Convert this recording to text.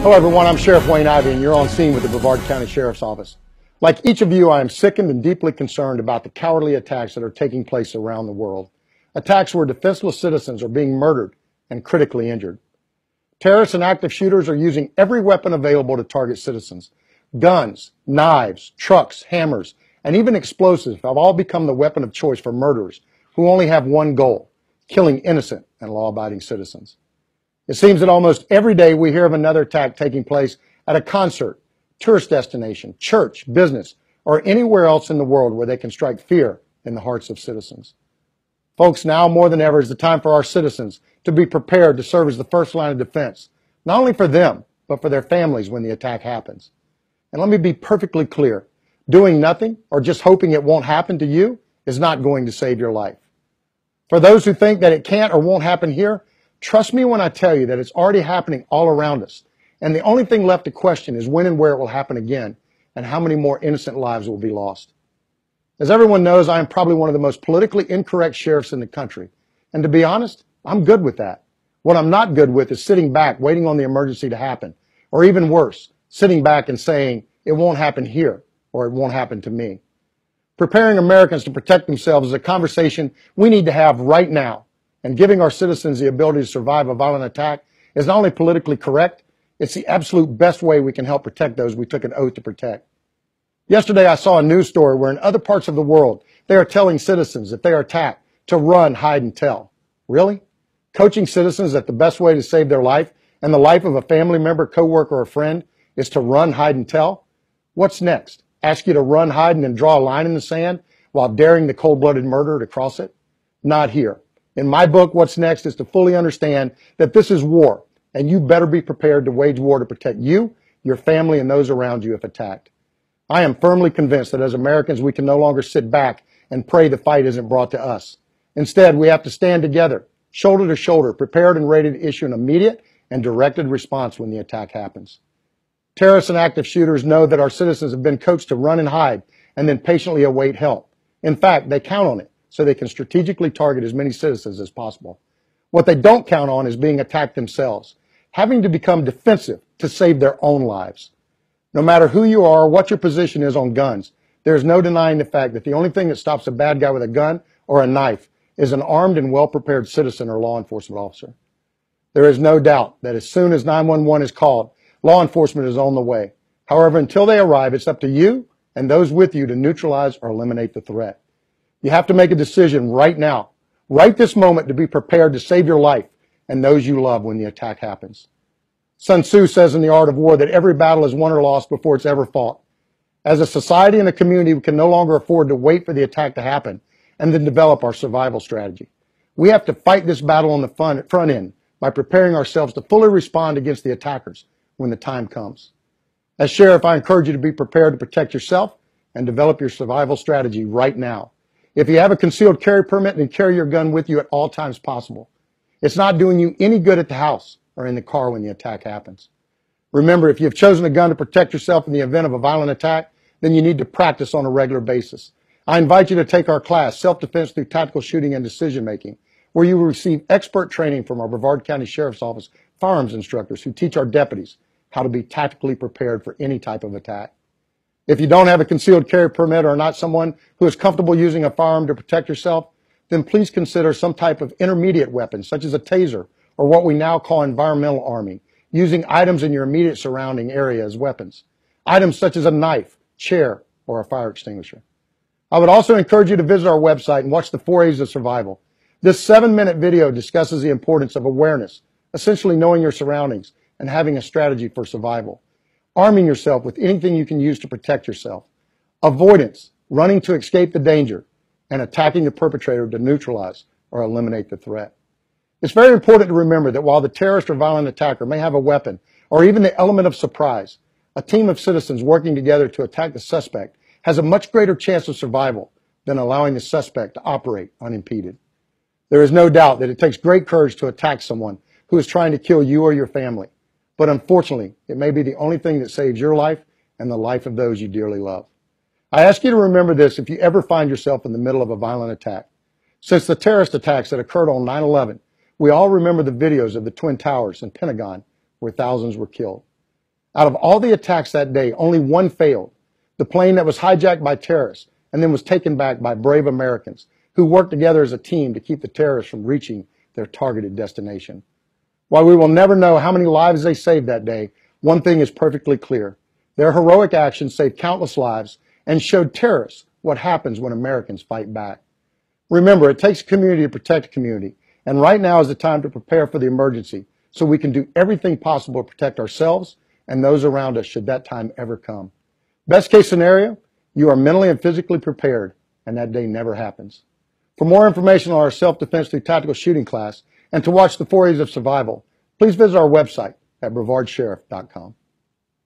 Hello everyone, I'm Sheriff Wayne Ivey and you're on scene with the Brevard County Sheriff's Office. Like each of you, I am sickened and deeply concerned about the cowardly attacks that are taking place around the world. Attacks where defenseless citizens are being murdered and critically injured. Terrorists and active shooters are using every weapon available to target citizens. Guns, knives, trucks, hammers, and even explosives have all become the weapon of choice for murderers who only have one goal: killing innocent and law-abiding citizens. It seems that almost every day we hear of another attack taking place at a concert, tourist destination, church, business, or anywhere else in the world where they can strike fear in the hearts of citizens. Folks, now more than ever is the time for our citizens to be prepared to serve as the first line of defense, not only for them, but for their families when the attack happens. And let me be perfectly clear, doing nothing or just hoping it won't happen to you is not going to save your life. For those who think that it can't or won't happen here, trust me when I tell you that it's already happening all around us. And the only thing left to question is when and where it will happen again and how many more innocent lives will be lost. As everyone knows, I am probably one of the most politically incorrect sheriffs in the country. And to be honest, I'm good with that. What I'm not good with is sitting back waiting on the emergency to happen. Or even worse, sitting back and saying it won't happen here or it won't happen to me. Preparing Americans to protect themselves is a conversation we need to have right now. And giving our citizens the ability to survive a violent attack is not only politically correct, it's the absolute best way we can help protect those we took an oath to protect. Yesterday, I saw a news story where in other parts of the world, they are telling citizens if they are attacked to run, hide, and tell. Really? Coaching citizens that the best way to save their life and the life of a family member, coworker, or friend is to run, hide, and tell? What's next? Ask you to run, hide, and then draw a line in the sand while daring the cold-blooded murderer to cross it? Not here. In my book, what's next is to fully understand that this is war, and you better be prepared to wage war to protect you, your family, and those around you if attacked. I am firmly convinced that as Americans, we can no longer sit back and pray the fight isn't brought to us. Instead, we have to stand together, shoulder to shoulder, prepared and ready to issue an immediate and directed response when the attack happens. Terrorists and active shooters know that our citizens have been coached to run and hide and then patiently await help. In fact, they count on it so they can strategically target as many citizens as possible. What they don't count on is being attacked themselves, having to become defensive to save their own lives. No matter who you are or what your position is on guns, there is no denying the fact that the only thing that stops a bad guy with a gun or a knife is an armed and well-prepared citizen or law enforcement officer. There is no doubt that as soon as 911 is called, law enforcement is on the way. However, until they arrive, it's up to you and those with you to neutralize or eliminate the threat. You have to make a decision right now, right this moment, to be prepared to save your life and those you love when the attack happens. Sun Tzu says in The Art of War that every battle is won or lost before it's ever fought. As a society and a community, we can no longer afford to wait for the attack to happen and then develop our survival strategy. We have to fight this battle on the front end by preparing ourselves to fully respond against the attackers when the time comes. As sheriff, I encourage you to be prepared to protect yourself and develop your survival strategy right now. If you have a concealed carry permit, then carry your gun with you at all times possible. It's not doing you any good at the house or in the car when the attack happens. Remember, if you've chosen a gun to protect yourself in the event of a violent attack, then you need to practice on a regular basis. I invite you to take our class, Self-Defense Through Tactical Shooting and Decision Making, where you will receive expert training from our Brevard County Sheriff's Office firearms instructors who teach our deputies how to be tactically prepared for any type of attack. If you don't have a concealed carry permit or are not someone who is comfortable using a firearm to protect yourself, then please consider some type of intermediate weapon, such as a taser or what we now call environmental arming, using items in your immediate surrounding area as weapons. Items such as a knife, chair, or a fire extinguisher. I would also encourage you to visit our website and watch the 4 A's of Survival. This 7-minute video discusses the importance of awareness, essentially knowing your surroundings and having a strategy for survival. Arming yourself with anything you can use to protect yourself. Avoidance, running to escape the danger, and attacking the perpetrator to neutralize or eliminate the threat. It's very important to remember that while the terrorist or violent attacker may have a weapon or even the element of surprise, a team of citizens working together to attack the suspect has a much greater chance of survival than allowing the suspect to operate unimpeded. There is no doubt that it takes great courage to attack someone who is trying to kill you or your family. But unfortunately, it may be the only thing that saves your life and the life of those you dearly love. I ask you to remember this if you ever find yourself in the middle of a violent attack. Since the terrorist attacks that occurred on 9/11, we all remember the videos of the Twin Towers and Pentagon where thousands were killed. Out of all the attacks that day, only one failed. The plane that was hijacked by terrorists and then was taken back by brave Americans who worked together as a team to keep the terrorists from reaching their targeted destination. While we will never know how many lives they saved that day, one thing is perfectly clear. Their heroic actions saved countless lives and showed terrorists what happens when Americans fight back. Remember, it takes a community to protect a community, and right now is the time to prepare for the emergency so we can do everything possible to protect ourselves and those around us should that time ever come. Best case scenario, you are mentally and physically prepared, and that day never happens. For more information on our self-defense through tactical shooting class and to watch the 4 A's of survival, please visit our website at brevardsheriff.com.